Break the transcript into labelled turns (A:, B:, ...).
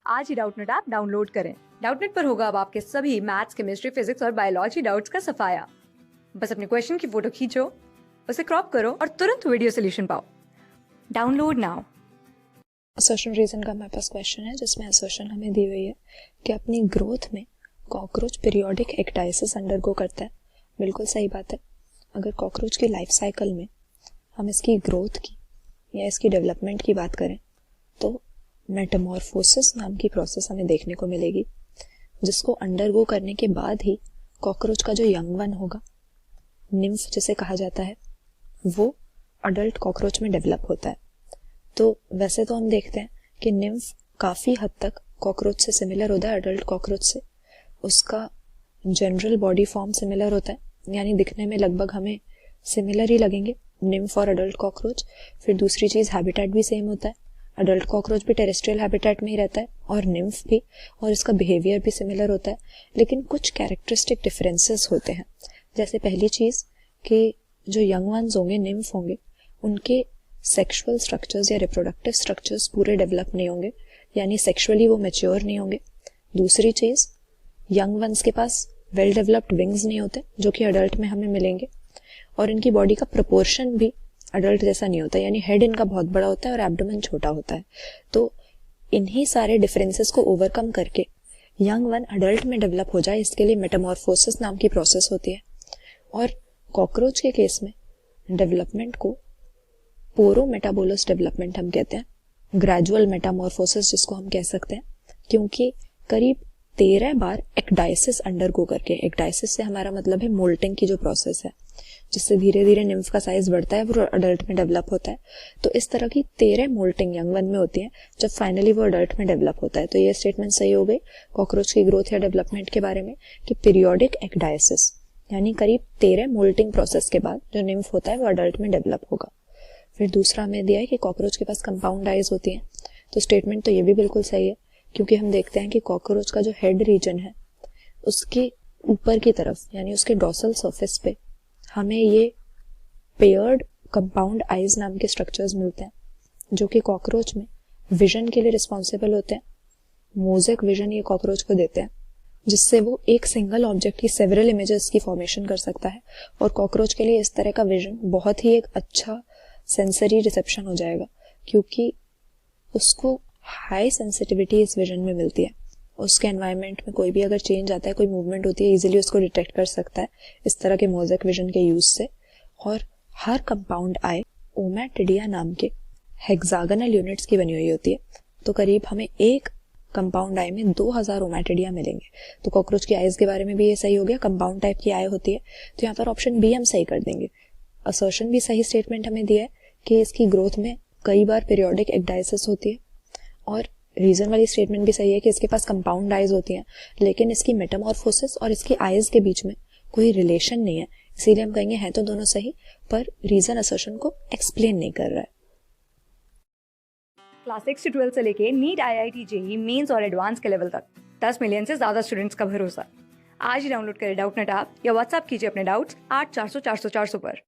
A: आज ही Doubtnut app download करें। Doubtnut पर होगा अब आपके सभी मैथ्स, केमिस्ट्री, फिजिक्स और बायोलॉजी डाउट्स का सफाया। बस अपने क्वेश्चन की फोटो खींचो, उसे क्रॉप करो और तुरंत वीडियो सोल्यूशन पाओ। Download now.
B: असर्शन रीजन का हमारे पास क्वेश्चन है जिसमें असर्शन हमें दी हुई है कि अपनी ग्रोथ में कॉकरोच पीरियोडिक एक्टाइसिस अंडरगो करता है। बिल्कुल सही बात है। अगर कॉकरोच की लाइफ साइकिल में हम इसकी ग्रोथ की या इसकी डेवलपमेंट की बात करें तो मेटामॉर्फोसिस नाम की प्रोसेस हमें देखने को मिलेगी, जिसको अंडरगो करने के बाद ही कॉकरोच का जो यंग वन होगा, निम्फ जिसे कहा जाता है, वो अडल्ट कॉकरोच में डेवलप होता है। तो वैसे तो हम देखते हैं कि निम्फ काफ़ी हद तक कॉकरोच से सिमिलर होता है, अडल्ट कॉकरोच से। उसका जनरल बॉडी फॉर्म सिमिलर होता है, यानी दिखने में लगभग हमें सिमिलर ही लगेंगे निम्फ और अडल्ट कॉकरोच। फिर दूसरी चीज़, हैबिटेट भी सेम होता है। अडल्ट कॉकरोच भी टेरेस्ट्रियल हैबिटेट में ही रहता है और निम्फ भी, और इसका बिहेवियर भी सिमिलर होता है। लेकिन कुछ कैरेक्टरिस्टिक डिफरेंसेस होते हैं। जैसे पहली चीज़ कि जो यंग वंस होंगे, निम्फ होंगे, उनके सेक्सुअल स्ट्रक्चर्स या रिप्रोडक्टिव स्ट्रक्चर्स पूरे डेवलप नहीं होंगे, यानी सेक्सुअली वो मैच्योर नहीं होंगे। दूसरी चीज़, यंग वंस के पास वेल डेवलप्ड विंग्स नहीं होते जो कि अडल्ट में हमें मिलेंगे, और इनकी बॉडी का प्रोपोर्शन भी अडल्ट जैसा नहीं होता, यानी हेड इनका बहुत बड़ा होता है और एब्डोमेन छोटा होता है। तो इन्हीं सारे डिफरेंसेस को ओवरकम करके यंग वन अडल्ट में डेवलप हो जाए, इसके लिए मेटामॉर्फोसिस नाम की प्रोसेस होती है। और कॉकरोच के केस में डेवलपमेंट को पोरो मेटाबोलस डेवलपमेंट हम कहते हैं, ग्रेजुअल मेटामॉर्फोसिस जिसको हम कह सकते हैं, क्योंकि करीब 13 बार एक्डाइसिस अंडरगो करके, एक्डाइसिस से हमारा मतलब है मोल्टिंग की जो प्रोसेस है, जिससे धीरे धीरे निम्फ का साइज बढ़ता है, वो अडल्ट में डेवलप होता है। तो इस तरह की 13 मोल्टिंग यंग वन में होती है जब फाइनली वो अडल्ट में डेवलप होता है। तो ये स्टेटमेंट सही हो गई कॉकरोच की ग्रोथ या डेवलपमेंट के बारे में कि पीरियोडिक एक्डाइसिस यानी करीब 13 मोल्टिंग प्रोसेस के बाद जो निम्फ होता है वो अडल्ट में डेवलप होगा। फिर दूसरा हमें दिया है कि कॉकरोच के पास कंपाउंड आइज होती हैं। तो स्टेटमेंट तो ये भी बिल्कुल सही है, क्योंकि हम देखते हैं कि कॉकरोच का जो हेड रीजन है उसके ऊपर की तरफ, यानी उसके डॉर्सल सरफेस पे हमें ये पेयर्ड कंपाउंड आइज नाम के स्ट्रक्चर्स मिलते हैं, जो कि कॉकरोच में विजन के लिए रिस्पॉन्सिबल होते हैं। मोज़ेक विजन ये कॉकरोच को देते हैं, जिससे वो एक सिंगल ऑब्जेक्ट की सेवरल इमेजेस की फॉर्मेशन कर सकता है। और कॉकरोच के लिए इस तरह का विजन बहुत ही एक अच्छा सेंसरी रिसेप्शन हो जाएगा, क्योंकि उसको हाई सेंसिटिविटी इस विजन में मिलती है। उसके एनवायरनमेंट में कोई भी अगर चेंज आता है, कोई मूवमेंट होती है, इजीली उसको डिटेक्ट कर सकता है इस तरह के मोज़ेक विजन के यूज से। और हर कंपाउंड आई ओमैटिडिया नाम के हेक्सागोनल यूनिट्स की बनी हुई होती है। तो करीब हमें एक कंपाउंड आई में 2000 ओमैटिडिया मिलेंगे। तो कॉकरोच की आइज के बारे में भी ये सही हो गया, कंपाउंड टाइप की आई होती है। तो यहाँ पर ऑप्शन बी हम सही कर देंगे। असर्शन भी सही स्टेटमेंट हमें दिया है कि इसकी ग्रोथ में कई बार पीरियोडिक एक्डाइसिस होती है, और रीजन वाली स्टेटमेंट भी सही है कि इसके पास कंपाउंड आइज होती हैं, लेकिन इसकी मेटामॉर्फोसिस और इसकी आइज के बीच में कोई रिलेशन नहीं है। इसीलिए हम कहेंगे हैं तो दोनों सही, पर रीजन असर्शन को एक्सप्लेन नहीं कर रहा है।
A: क्लास 6 से 12 से लेके नीट, IIT, JEE मेंस और एडवांस के लेवल तक 10 मिलियन से ज्यादा स्टूडेंट्स का भरोसा। आज ही डाउनलोड करें डाउटनेट ऐप या व्हाट्सएप कीजिए अपने डाउट्स 8400 400 400 पर।